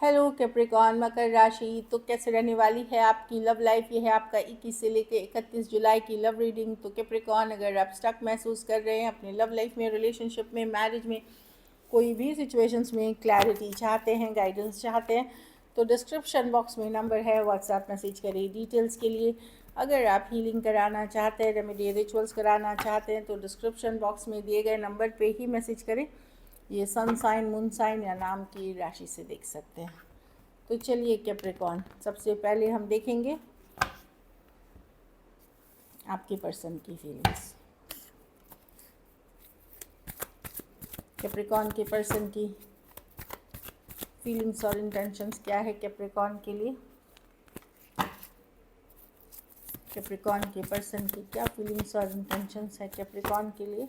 Hello Capricorn मकर राशि। तो कैसे रहने वाली है आपकी लव लाइफ? ये है आपका 21 से लेकर 31 जुलाई की लव रीडिंग। तो कैप्रिकॉन, अगर आप स्टक महसूस कर रहे हैं अपने लव लाइफ में, रिलेशनशिप में, मैरिज में, कोई भी सिचुएशंस में क्लैरिटी चाहते हैं, गाइडेंस चाहते हैं, तो डिस्क्रिप्शन बॉक्स में नंबर है, व्हाट्सएप मैसेज करिए डिटेल्स के लिए। अगर आप हीलिंग कराना चाहते हैं, रेमेडी रिचुअल्स कराना चाहते हैं, तो डिस्क्रिप्शन बॉक्स में दिए गए नंबर पे ही मैसेज करें। ये सन साइन, मून साइन या नाम की राशि से देख सकते हैं। तो चलिए कैप्रिकॉन, सबसे पहले हम देखेंगे आपके पर्सन की फीलिंग्स। कैप्रिकॉन के पर्सन की फीलिंग्स और इंटेंशंस क्या है कैप्रिकॉन के लिए? कैप्रिकॉन के पर्सन की क्या फीलिंग्स और इंटेंशंस है कैप्रिकॉन के लिए?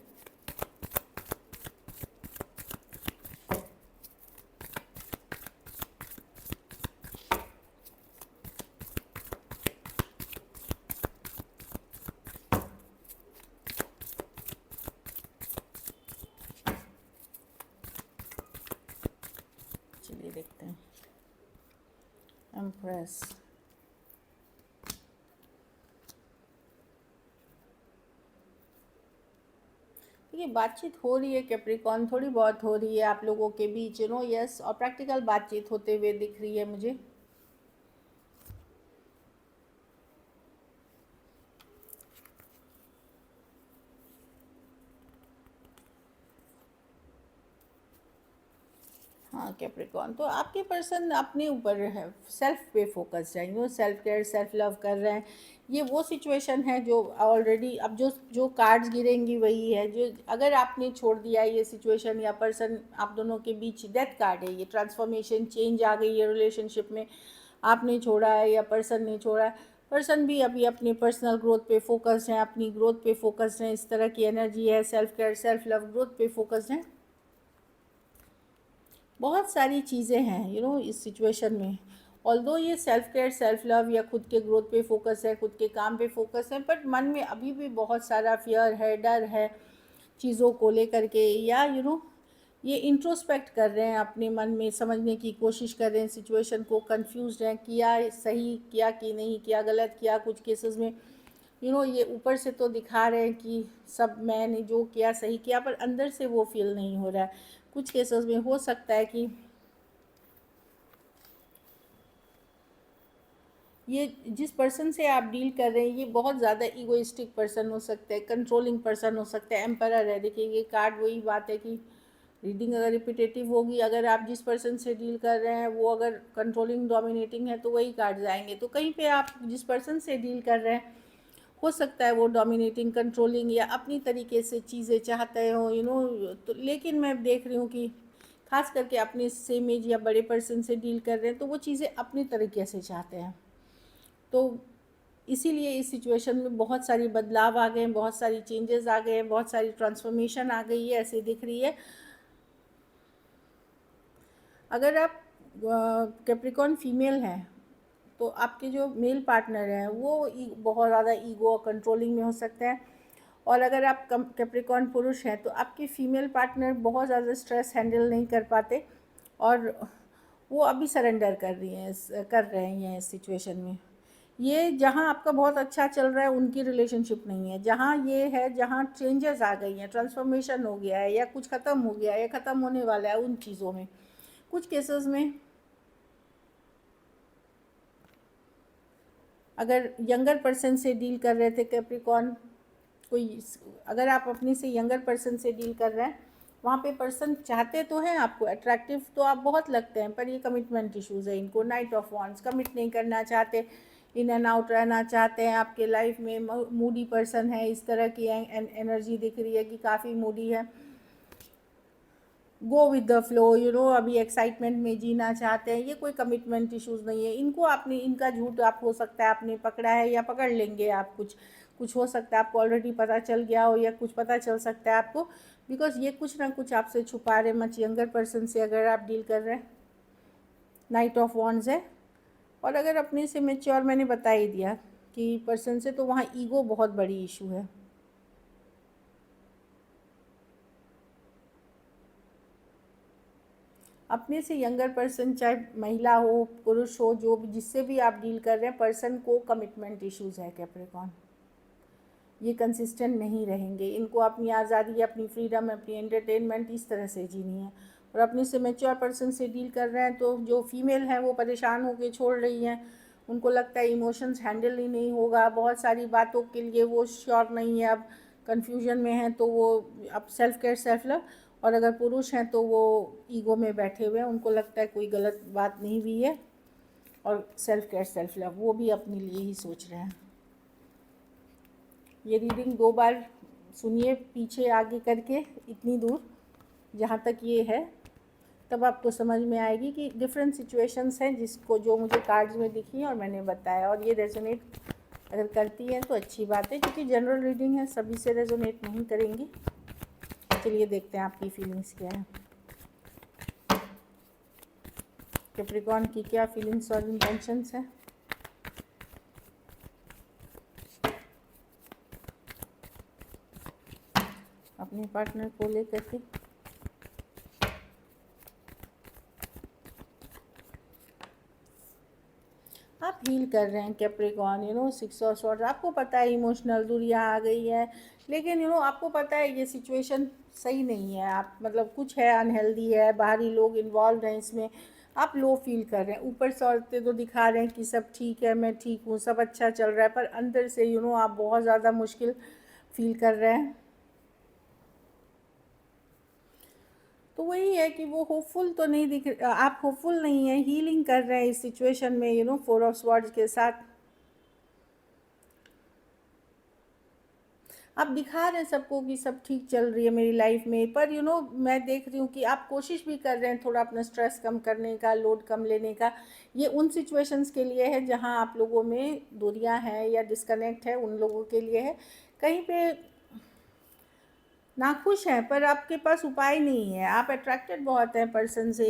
चलिए देखते हैं। एम्प्रेस, ये बातचीत हो रही है कैप्रिकॉन, थोड़ी बहुत हो रही है आप लोगों के बीच, यस, और प्रैक्टिकल बातचीत होते हुए दिख रही है मुझे। हाँ कैप्रिकॉन, तो आपके पर्सन अपने ऊपर है, सेल्फ पे फोकस है, सेल्फ केयर, सेल्फ लव कर रहे हैं। ये वो सिचुएशन है जो ऑलरेडी, अब जो जो कार्ड्स गिरेंगी वही है। जो अगर आपने छोड़ दिया ये सिचुएशन या पर्सन, आप दोनों के बीच डेथ कार्ड है, ये ट्रांसफॉर्मेशन, चेंज आ गई है रिलेशनशिप में। आपने छोड़ा है या पर्सन ने छोड़ा है, पर्सन भी अभी अपने पर्सनल ग्रोथ पे फोकस है, अपनी ग्रोथ पे फोकस है। इस तरह की एनर्जी है, self care, self love, growth पे फोकस है। बहुत सारी चीज़ें हैं इस सिचुएशन में। ऑल्दो ये सेल्फ केयर, सेल्फ लव या खुद के ग्रोथ पे फोकस है, खुद के काम पे फोकस है, बट मन में अभी भी बहुत सारा फियर है, डर है चीज़ों को लेकर के, या ये इंट्रोस्पेक्ट कर रहे हैं अपने मन में, समझने की कोशिश कर रहे हैं सिचुएशन को, कंफ्यूज हैं, किया सही किया कि नहीं किया, गलत किया। कुछ केसेस में ये ऊपर से तो दिखा रहे हैं कि सब मैंने जो किया सही किया, पर अंदर से वो फील नहीं हो रहा है। कुछ केसेस में हो सकता है कि ये जिस पर्सन से आप डील कर रहे हैं ये बहुत ज़्यादा ईगोइस्टिक पर्सन हो सकते हैं, कंट्रोलिंग पर्सन हो सकते हैं। एम्परर है, देखिए ये कार्ड वही बात है कि रीडिंग अगर रिपीटेटिव होगी, अगर आप जिस पर्सन से डील कर रहे हैं वो अगर कंट्रोलिंग, डोमिनेटिंग है, तो वही कार्ड आएंगे। तो कहीं पे आप जिस पर्सन से डील कर रहे हैं हो सकता है वो डोमिनेटिंग, कंट्रोलिंग या अपनी तरीके से चीज़ें चाहते हो, तो लेकिन मैं देख रही हूँ कि खास करके अपने सेम एज या बड़े पर्सन से डील कर रहे हैं तो वो चीज़ें अपनी तरीके से चाहते हैं। तो इसीलिए इस सिचुएशन में बहुत सारी बदलाव आ गए हैं, बहुत सारी चेंजेस आ गए हैं, बहुत सारी ट्रांसफॉर्मेशन आ गई है, ऐसे दिख रही है। अगर आप कैप्रिकॉन फीमेल हैं तो आपके जो मेल पार्टनर हैं वो बहुत ज़्यादा ईगो और कंट्रोलिंग में हो सकते हैं। और अगर आप कैप्रिकॉन पुरुष हैं तो आपके फीमेल पार्टनर बहुत ज़्यादा स्ट्रेस हैंडल नहीं कर पाते, और वो अभी सरेंडर कर रहे हैं इस सिचुएशन में। ये जहाँ आपका बहुत अच्छा चल रहा है उनकी रिलेशनशिप नहीं है, जहाँ ये है, जहाँ चेंजेस आ गई हैं, ट्रांसफॉर्मेशन हो गया है, या कुछ ख़त्म हो गया है या ख़त्म होने वाला है, उन चीज़ों में कुछ केसेस में अगर यंगर पर्सन से डील कर रहे थे कैप्रिकॉन, कोई अगर आप अपने से यंगर पर्सन से डील कर रहे हैं, वहाँ पे पर्सन चाहते तो हैं आपको, अट्रैक्टिव तो आप बहुत लगते हैं, पर ये कमिटमेंट इश्यूज़ है इनको। नाइट ऑफ वॉन्ड्स, कमिट नहीं करना चाहते, इन एंड आउट रहना चाहते हैं आपके लाइफ में। मूडी पर्सन है, इस तरह की एनर्जी दिख रही है कि काफ़ी मूडी है, गो विद द फ्लो, अभी एक्साइटमेंट में जीना चाहते हैं। ये कोई कमिटमेंट इश्यूज़ नहीं है इनको। आपने इनका झूठ, आप हो सकता है आपने पकड़ा है या पकड़ लेंगे आप, कुछ कुछ हो सकता है आपको ऑलरेडी पता चल गया हो या कुछ पता चल सकता है आपको, बिकॉज ये कुछ ना कुछ आपसे छुपा रहे। मच यंगर पर्सन से अगर आप डील कर रहे हैं, नाइट ऑफ वॉन्ड्स है। और अगर अपने से मेच्योर, मैंने बता ही दिया कि पर्सन से, तो वहाँ ईगो बहुत बड़ी इशू है। अपने से यंगर पर्सन, चाहे महिला हो पुरुष हो, जो भी जिससे भी आप डील कर रहे हैं, पर्सन को कमिटमेंट इश्यूज़ है कैप्रिकॉर्न। ये कंसिस्टेंट नहीं रहेंगे, इनको अपनी आज़ादी, अपनी फ्रीडम, अपनी एंटरटेनमेंट इस तरह से जीनी है। और अपने से मैच्योर पर्सन से डील कर रहे हैं तो जो फीमेल हैं वो परेशान होकर छोड़ रही हैं, उनको लगता है इमोशंस हैंडल ही नहीं होगा, बहुत सारी बातों के लिए वो श्योर नहीं है, अब कन्फ्यूजन में है, तो वो अब सेल्फ केयर सेल्फ लव। और अगर पुरुष हैं तो वो ईगो में बैठे हुए हैं, उनको लगता है कोई गलत बात नहीं हुई है, और सेल्फ केयर सेल्फ लव वो भी अपने लिए ही सोच रहे हैं। ये रीडिंग 2 बार सुनिए पीछे आगे करके, इतनी दूर जहाँ तक ये है, तब आपको समझ में आएगी कि डिफरेंट सिचुएशंस हैं जिसको जो मुझे कार्ड्स में दिखी और मैंने बताया, और ये रेजोनेट अगर करती है तो अच्छी बात है, क्योंकि जनरल रीडिंग है, सभी से रेजोनेट नहीं करेंगी। चलिए देखते हैं आपकी फीलिंग्स क्या है, कैप्रिकॉर्न की क्या फीलिंग्स और इंटेंशंस हैं। अपने पार्टनर को लेकर के आप हील कर रहे हैं कैप्रिकॉर्न, 6 ऑफ स्वॉर्ड्स। आपको पता है इमोशनल दूरियां आ गई है, लेकिन आपको पता है ये सिचुएशन सही नहीं है, आप मतलब कुछ है, अनहेल्दी है, बाहरी लोग इन्वॉल्व हैं इसमें, आप लो फील कर रहे हैं। ऊपर से औरतें तो दिखा रहे हैं कि सब ठीक है, मैं ठीक हूँ, सब अच्छा चल रहा है, पर अंदर से आप बहुत ज़्यादा मुश्किल फील कर रहे हैं। तो वही है कि वो होपफुल तो नहीं दिख, आप होपफुल नहीं है, हीलिंग कर रहे हैं इस सिचुएशन में 4 ऑफ स्वॉर्ड्स के साथ। आप दिखा रहे हैं सबको कि सब ठीक चल रही है मेरी लाइफ में, पर मैं देख रही हूँ कि आप कोशिश भी कर रहे हैं थोड़ा अपना स्ट्रेस कम करने का, लोड कम लेने का। ये उन सिचुएशंस के लिए है जहाँ आप लोगों में दूरियां हैं या डिस्कनेक्ट है, उन लोगों के लिए है। कहीं पे नाखुश हैं, पर आपके पास उपाय नहीं है, आप अट्रैक्टेड बहुत हैं पर्सन से,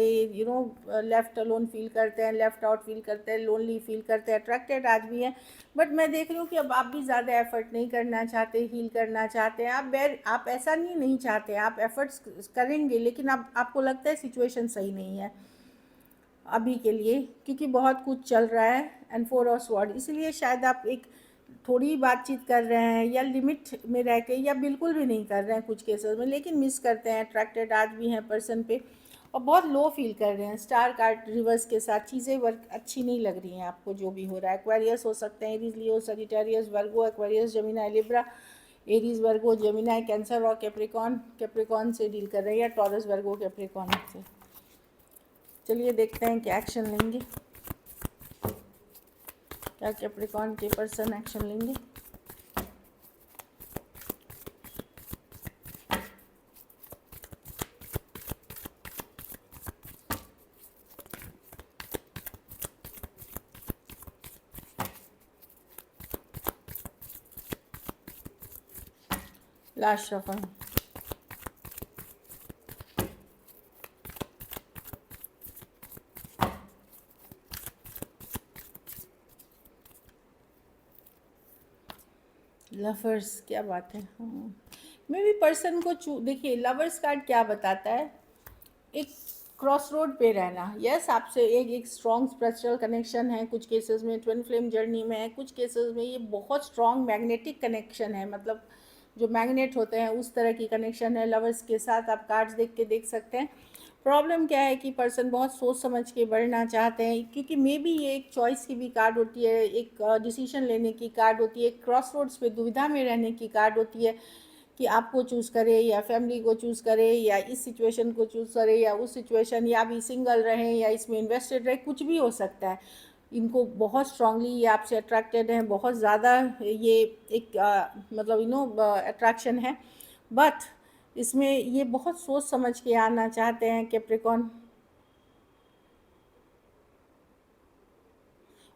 लेफ्ट अलोन फील करते हैं, लेफ्ट आउट फील करते हैं, लोनली फील करते हैं, अट्रैक्टेड आज भी हैं। बट मैं देख रही हूँ कि अब आप भी ज़्यादा एफर्ट नहीं करना चाहते, हील करना चाहते हैं आप ऐसा नहीं चाहते, आप एफर्ट्स करेंगे, लेकिन आपको लगता है सिचुएशन सही नहीं है अभी के लिए, क्योंकि बहुत कुछ चल रहा है एंड 4 ऑफ स्वॉर्ड, इसलिए शायद आप एक थोड़ी बातचीत कर रहे हैं या लिमिट में रह के, या बिल्कुल भी नहीं कर रहे हैं कुछ केसेस में, लेकिन मिस करते हैं, अट्रैक्टेड आज भी हैं पर्सन पे, और बहुत लो फील कर रहे हैं। स्टार कार्ड रिवर्स के साथ चीज़ें वर्क अच्छी नहीं लग रही हैं आपको, जो भी हो रहा है। एक्वेरियस हो सकते हैं, एरीज, लियो, सजिटेरियस, वर्गो, एक्वेरियस, जेमिनी, लिब्रा, एरीज, वर्गो, जेमिनी, कैंसर और कैप्रिकॉर्न से डील कर रहे हैं, या टॉरस, वर्गो, कैप्रिकॉर्न से। चलिए देखते हैं क्या एक्शन लेंगे, क्या कैप्रिकॉर्न के पर्सन एक्शन लेंगे। लास्ट शफल, लवर्स, क्या बात है। मैं भी पर्सन को देखिए, लवर्स कार्ड क्या बताता है, एक क्रॉस रोड पे रहना। यस, आपसे एक स्ट्रॉन्ग स्पिरिचुअल कनेक्शन है, कुछ केसेस में ट्विन फ्लेम जर्नी में है, कुछ केसेस में ये बहुत स्ट्रॉन्ग मैग्नेटिक कनेक्शन है, मतलब जो मैग्नेट होते हैं उस तरह की कनेक्शन है लवर्स के साथ। आप कार्ड्स देख के देख सकते हैं। प्रॉब्लम क्या है कि पर्सन बहुत सोच समझ के बढ़ना चाहते हैं, क्योंकि मे बी ये एक चॉइस की भी कार्ड होती है, एक डिसीजन लेने की कार्ड होती है, एक क्रॉस रोड्स पे दुविधा में रहने की कार्ड होती है, कि आपको चूज़ करे या फैमिली को चूज़ करे, या इस सिचुएशन को चूज़ करे या उस सिचुएशन, या अभी सिंगल रहें या इसमें इन्वेस्टेड रहे, कुछ भी हो सकता है। इनको बहुत स्ट्रांगली ये आपसे अट्रैक्टेड हैं, बहुत ज़्यादा ये एक मतलब अट्रैक्शन है, बट इसमें ये बहुत सोच समझ के आना चाहते हैं कैप्रिकॉर्न।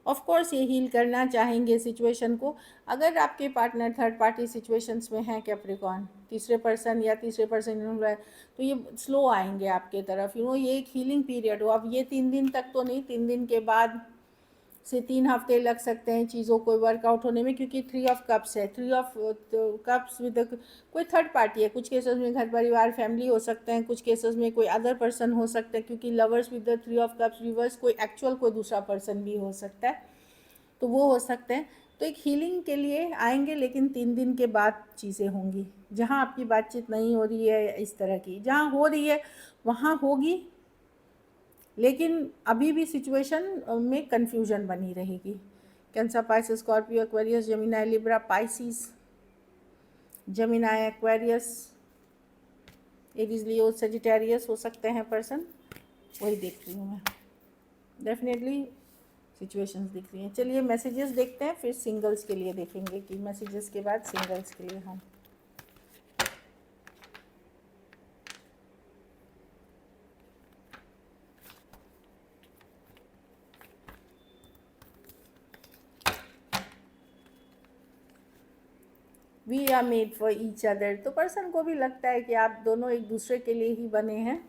ऑफ कोर्स ये हील करना चाहेंगे सिचुएशन को। अगर आपके पार्टनर थर्ड पार्टी सिचुएशंस में हैं कैप्रिकॉर्न, तीसरे पर्सन या तीसरे पर्सन, तो ये स्लो आएंगे आपके तरफ। ये एक हीलिंग पीरियड हो, अब ये 3 दिन तक तो नहीं, 3 दिन के बाद से 3 हफ्ते लग सकते हैं चीज़ों को वर्कआउट होने में, क्योंकि 3 ऑफ कप्स है। 3 ऑफ कप्स विद कोई थर्ड पार्टी है। कुछ केसेस में घर परिवार फैमिली हो सकते हैं, कुछ केसेस में कोई अदर पर्सन हो सकता है, क्योंकि lovers with the 3 of cups reverse कोई एक्चुअल कोई दूसरा पर्सन भी हो सकता है, तो वो हो सकते हैं। तो एक हीलिंग के लिए आएंगे, लेकिन 3 दिन के बाद चीज़ें होंगी। जहाँ आपकी बातचीत नहीं हो रही है इस तरह की, जहाँ हो रही है वहाँ होगी, लेकिन अभी भी सिचुएशन में कन्फ्यूजन बनी रहेगी। Cancer, Pisces, Scorpio, Aquarius, Gemini, Libra, Pisces, Gemini, Aquarius, Aries, Leo, Sagittarius हो सकते हैं पर्सन। वही देख रही हूँ मैं, डेफिनेटली सिचुएशंस दिख रही हैं। चलिए मैसेजेस देखते हैं, फिर सिंगल्स के लिए देखेंगे कि मैसेजेस के बाद सिंगल्स के लिए हम we are made for each other. तो पर्सन को भी लगता है कि आप दोनों एक दूसरे के लिए ही बने हैं।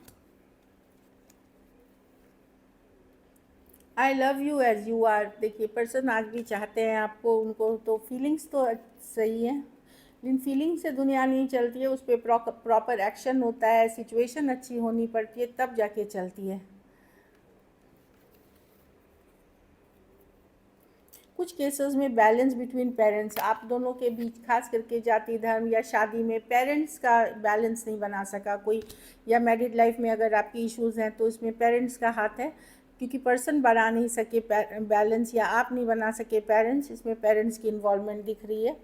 I love you as you are. देखिए पर्सन आज भी चाहते हैं आपको, उनको तो फीलिंग्स तो सही है, लेकिन फीलिंग से दुनिया नहीं चलती है, उस पर प्रॉपर एक्शन होता है, सिचुएशन अच्छी होनी पड़ती है, तब जाके चलती है। कुछ केसेस में बैलेंस बिटवीन पेरेंट्स, आप दोनों के बीच, खास करके जाति धर्म या शादी में पेरेंट्स का बैलेंस नहीं बना सका कोई, या मैरिड लाइफ में अगर आपकी इश्यूज़ हैं तो इसमें पेरेंट्स का हाथ है, क्योंकि पर्सन बना नहीं सके बैलेंस, या आप नहीं बना सके बैलेंस, इसमें पेरेंट्स की इन्वॉल्वमेंट दिख रही है,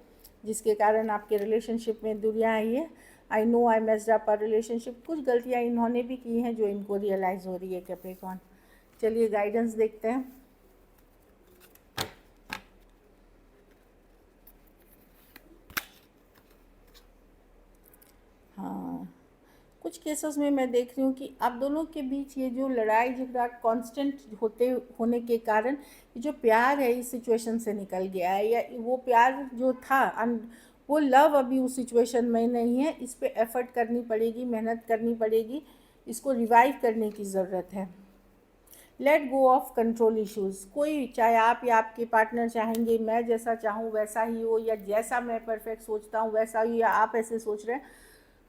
जिसके कारण आपके रिलेशनशिप में दूरियाँ आई है। I know I messed up our relationship, कुछ गलतियाँ इन्होंने भी की हैं जो इनको रियलाइज़ हो रही है कैप्रिकॉर्न। चलिए गाइडेंस देखते हैं। हाँ, कुछ केसेस में मैं देख रही हूँ कि आप दोनों के बीच ये जो लड़ाई झगड़ा कांस्टेंट होने के कारण ये जो प्यार है इस सिचुएशन से निकल गया है, या वो प्यार जो था वो लव अभी उस सिचुएशन में नहीं है। इस पे एफर्ट करनी पड़ेगी, मेहनत करनी पड़ेगी, इसको रिवाइव करने की ज़रूरत है। Let go of control issues. कोई, चाहे आप या आपके पार्टनर चाहेंगे मैं जैसा चाहूँ वैसा ही हो, या जैसा मैं परफेक्ट सोचता हूँ वैसा ही, या आप ऐसे सोच रहे हैं,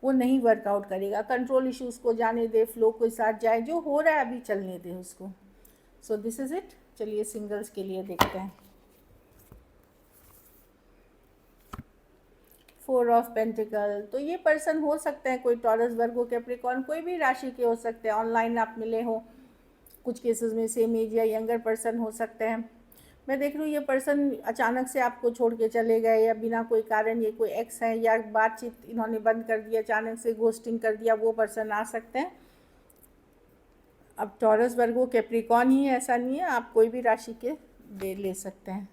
वो नहीं वर्कआउट करेगा। कंट्रोल इश्यूज़ को जाने दे, फ्लो के साथ जाए, जो हो रहा है अभी चलने दे उसको। So this is it. चलिए सिंगल्स के लिए देखते हैं। 4 ऑफ पेंटिकल। तो ये पर्सन हो सकते हैं कोई टॉरस, वर्गो, कैप्रिकॉर्न, कोई भी राशि के हो सकते हैं, ऑनलाइन आप मिले हो, कुछ केसेस में सेम एज या यंगर पर्सन हो सकते हैं। मैं देख रही हूँ ये पर्सन अचानक से आपको छोड़ के चले गए, या बिना कोई कारण, ये कोई एक्स है, या बातचीत इन्होंने बंद कर दिया, अचानक से घोस्टिंग कर दिया, वो पर्सन आ सकते हैं। अब टॉरस, वर्गो, कैप्रिकॉर्न ही है, ऐसा नहीं है, आप कोई भी राशि के ले सकते हैं।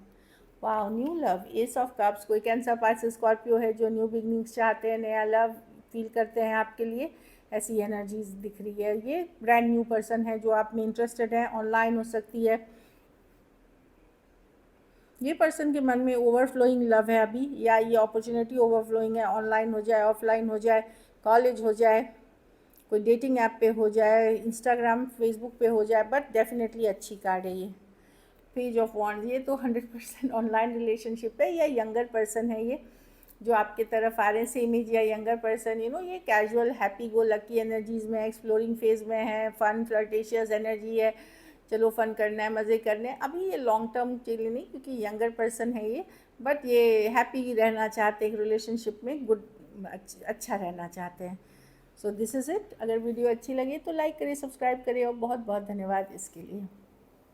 वाह, new love, S of cups. कोई कैंसर, पाइसेस, स्कॉर्पियो है जो न्यू बिगनिंग्स चाहते हैं, नया लव फील करते हैं आपके लिए, ऐसी एनर्जीज दिख रही है। ये ब्रांड न्यू पर्सन है जो आप में इंटरेस्टेड है, ऑनलाइन हो सकती है। ये पर्सन के मन में ओवरफ्लोइंग लव है अभी, या ये अपॉर्चुनिटी ओवरफ्लोइंग है, ऑनलाइन हो जाए, ऑफलाइन हो जाए, कॉलेज हो जाए, कोई डेटिंग ऐप पे हो जाए, इंस्टाग्राम फेसबुक पे हो जाए, बट डेफिनेटली अच्छी कार्ड है ये। पेज ऑफ वॉन्ड्स, ये तो 100% ऑनलाइन रिलेशनशिप है, या यंगर पर्सन है ये जो आपके तरफ आ रहे हैं, सेम एज या यंगर पर्सन, ये casual happy go lucky energies में, एक्सप्लोरिंग फेज में है, फन फ्लर्टेशियस एनर्जी है, चलो फन करना है, मज़े करने हैं। अभी ये लॉन्ग टर्म के लिए नहीं, क्योंकि यंगर पर्सन है ये, बट ये हैप्पी रहना चाहते हैं रिलेशनशिप में, गुड, अच्छा रहना चाहते हैं। So this is it. अगर वीडियो अच्छी लगी तो लाइक करें, सब्सक्राइब करें, और बहुत बहुत धन्यवाद इसके लिए।